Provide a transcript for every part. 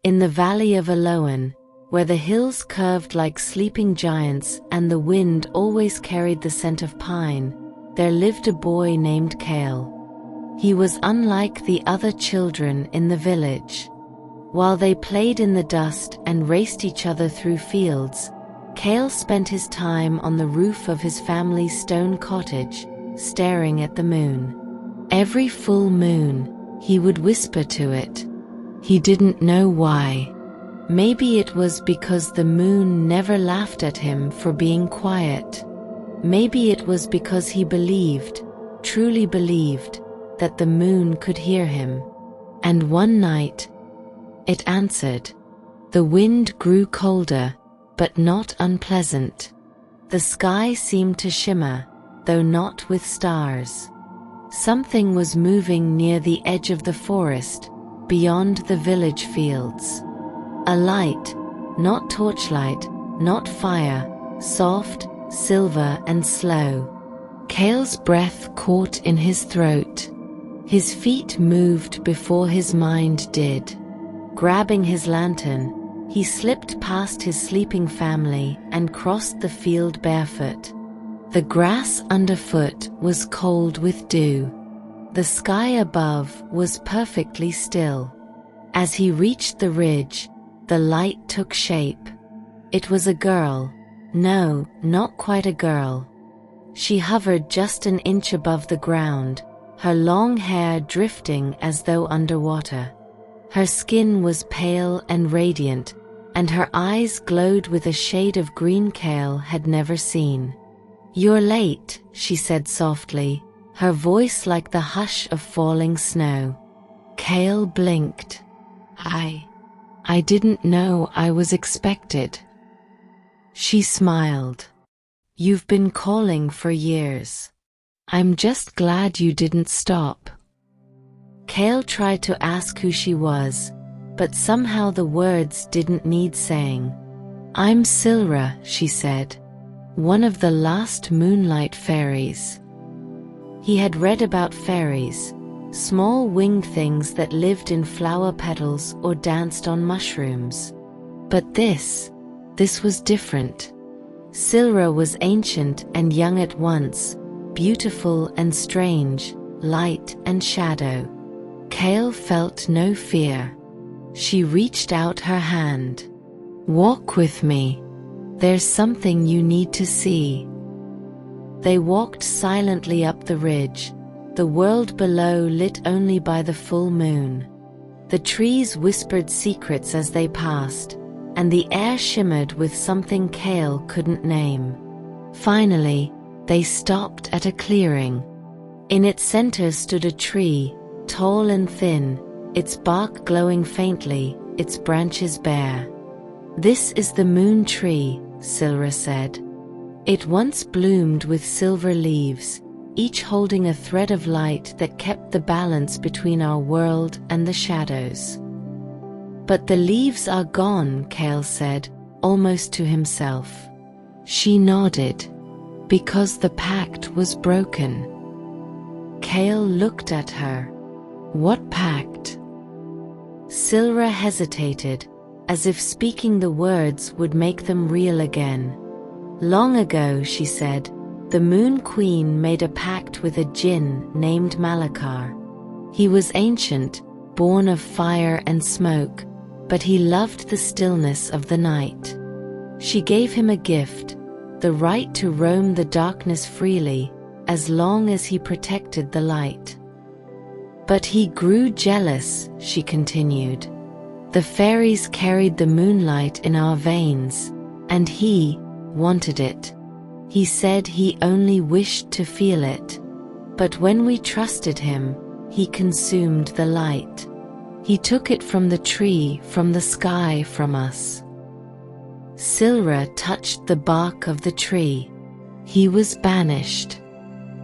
In the valley of Aloan, where the hills curved like sleeping giants and the wind always carried the scent of pine, there lived a boy named Kael. He was unlike the other children in the village. While they played in the dust and raced each other through fields, Kael spent his time on the roof of his family's stone cottage, staring at the moon. Every full moon, he would whisper to it. He didn't know why. Maybe it was because the moon never laughed at him for being quiet. Maybe it was because he believed, truly believed, that the moon could hear him. And one night, it answered. The wind grew colder, but not unpleasant. The sky seemed to shimmer, though not with stars. Something was moving near the edge of the forest, beyond the village fields. A light, not torchlight, not fire, soft, silver and slow. Kael's breath caught in his throat. His feet moved before his mind did. Grabbing his lantern, he slipped past his sleeping family and crossed the field barefoot. The grass underfoot was cold with dew. The sky above was perfectly still. As he reached the ridge, the light took shape. It was a girl. No, not quite a girl. She hovered just an inch above the ground, her long hair drifting as though underwater. Her skin was pale and radiant, and her eyes glowed with a shade of green Kael had never seen. "You're late," she said softly, her voice like the hush of falling snow. Kael blinked. I didn't know I was expected." She smiled. "You've been calling for years. I'm just glad you didn't stop." Kael tried to ask who she was, but somehow the words didn't need saying. "I'm Silra," she said, "one of the last Moonlight fairies." He had read about fairies, small winged things that lived in flower petals or danced on mushrooms. But this was different. Silra was ancient and young at once, beautiful and strange, light and shadow. Kael felt no fear. She reached out her hand. "Walk with me. There's something you need to see." They walked silently up the ridge, the world below lit only by the full moon. The trees whispered secrets as they passed, and the air shimmered with something Kael couldn't name. Finally, they stopped at a clearing. In its center stood a tree, tall and thin, its bark glowing faintly, its branches bare. "This is the moon tree," Silra said. "It once bloomed with silver leaves, each holding a thread of light that kept the balance between our world and the shadows." "But the leaves are gone," Kael said, almost to himself. She nodded. "Because the pact was broken." Kael looked at her. "What pact?" Silra hesitated, as if speaking the words would make them real again. "Long ago," she said, "the Moon Queen made a pact with a djinn named Malakar. He was ancient, born of fire and smoke, but he loved the stillness of the night. She gave him a gift, the right to roam the darkness freely, as long as he protected the light. But he grew jealous," she continued. "The fairies carried the moonlight in our veins, and he wanted it. He said he only wished to feel it. But when we trusted him, he consumed the light. He took it from the tree, from the sky, from us." Silra touched the bark of the tree. He was banished.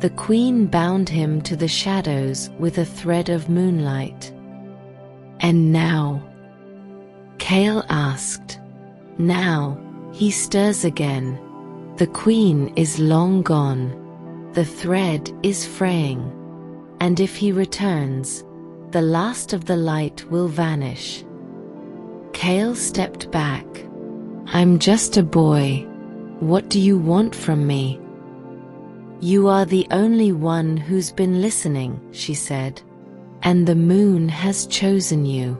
The queen bound him to the shadows with a thread of moonlight. "And now?" Kael asked. "Now, he stirs again. The queen is long gone. The thread is fraying. And if he returns, the last of the light will vanish." Kael stepped back. "I'm just a boy. What do you want from me?" "You are the only one who's been listening," she said. "And the moon has chosen you."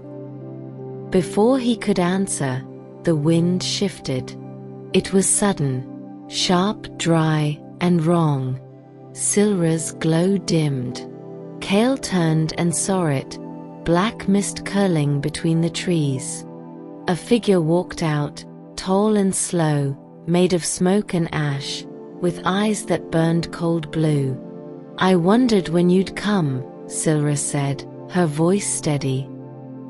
Before he could answer, the wind shifted. It was sudden, sharp, dry, and wrong. Silra's glow dimmed. Kael turned and saw it, black mist curling between the trees. A figure walked out, tall and slow, made of smoke and ash, with eyes that burned cold blue. "I wondered when you'd come," Silra said, her voice steady.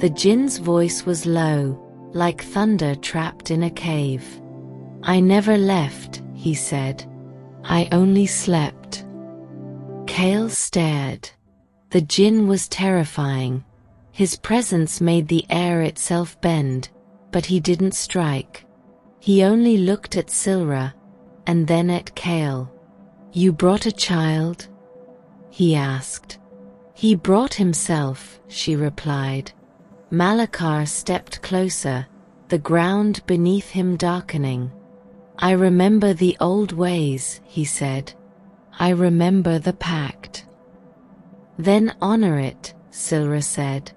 The jinn's voice was low, like thunder trapped in a cave. "I never left," he said. "I only slept." Kael stared. The jinn was terrifying. His presence made the air itself bend, but he didn't strike. He only looked at Silra, and then at Kael. "You brought a child?" he asked. "He brought himself," she replied. Malakar stepped closer, the ground beneath him darkening. "I remember the old ways," he said. "I remember the pact." "Then honor it," Silra said.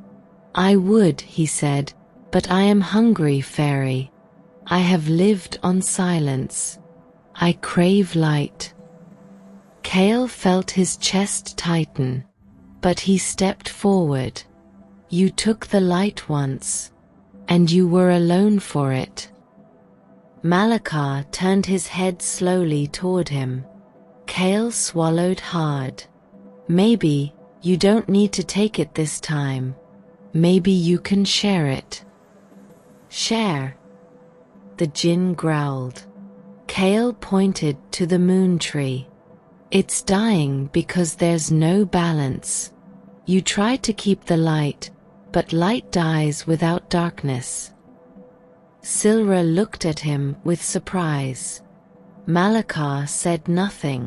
"I would," he said, "but I am hungry, fairy. I have lived on silence. I crave light." Kael felt his chest tighten, but he stepped forward. "You took the light once, and you were alone for it." Malakar turned his head slowly toward him. Kael swallowed hard. "Maybe you don't need to take it this time. Maybe you can share it." "Share?" the jinn growled. Kael pointed to the moon tree. "It's dying because there's no balance. You try to keep the light, but light dies without darkness." Silra looked at him with surprise. Malakar said nothing.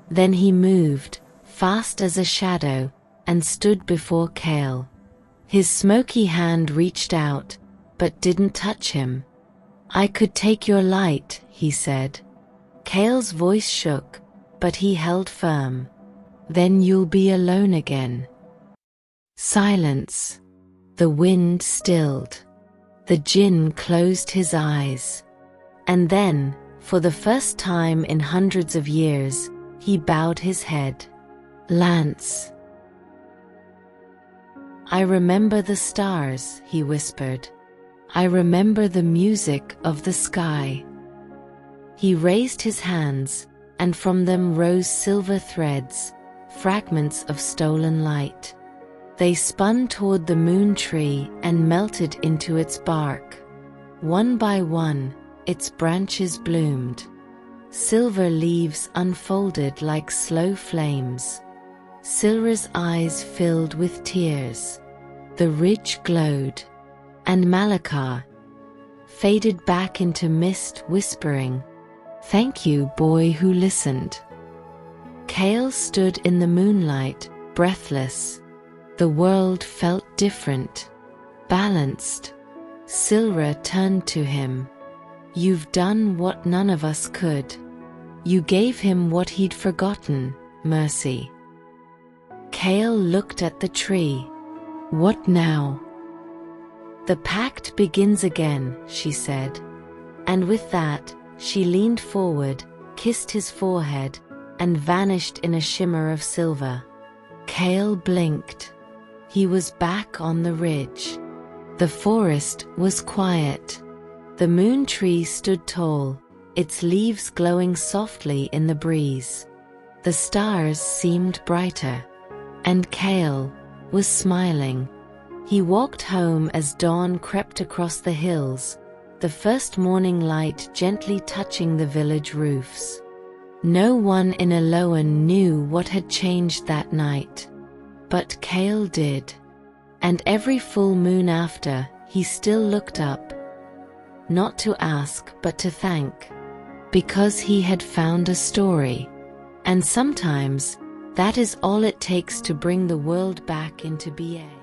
Then he moved, fast as a shadow, and stood before Kael. His smoky hand reached out, but didn't touch him. "I could take your light," he said. Kael's voice shook, but he held firm. "Then you'll be alone again." Silence. The wind stilled. The jinn closed his eyes. And then, for the first time in hundreds of years, he bowed his head. "Lance." "I remember the stars," he whispered. "I remember the music of the sky." He raised his hands, and from them rose silver threads, fragments of stolen light. They spun toward the moon tree and melted into its bark. One by one, its branches bloomed. Silver leaves unfolded like slow flames. Silra's eyes filled with tears. The ridge glowed, and Malakar faded back into mist, whispering, "Thank you, boy who listened." Kael stood in the moonlight, breathless. The world felt different, balanced. Silra turned to him. "You've done what none of us could. You gave him what he'd forgotten, mercy." Kael looked at the tree. "What now?" "The pact begins again," she said. And with that, she leaned forward, kissed his forehead, and vanished in a shimmer of silver. Kael blinked. He was back on the ridge. The forest was quiet. The moon tree stood tall, its leaves glowing softly in the breeze. The stars seemed brighter. And Kael was smiling. He walked home as dawn crept across the hills, the first morning light gently touching the village roofs. No one in Aloan knew what had changed that night. But Kael did. And every full moon after, he still looked up. Not to ask, but to thank. Because he had found a story. And sometimes, that is all it takes to bring the world back into being.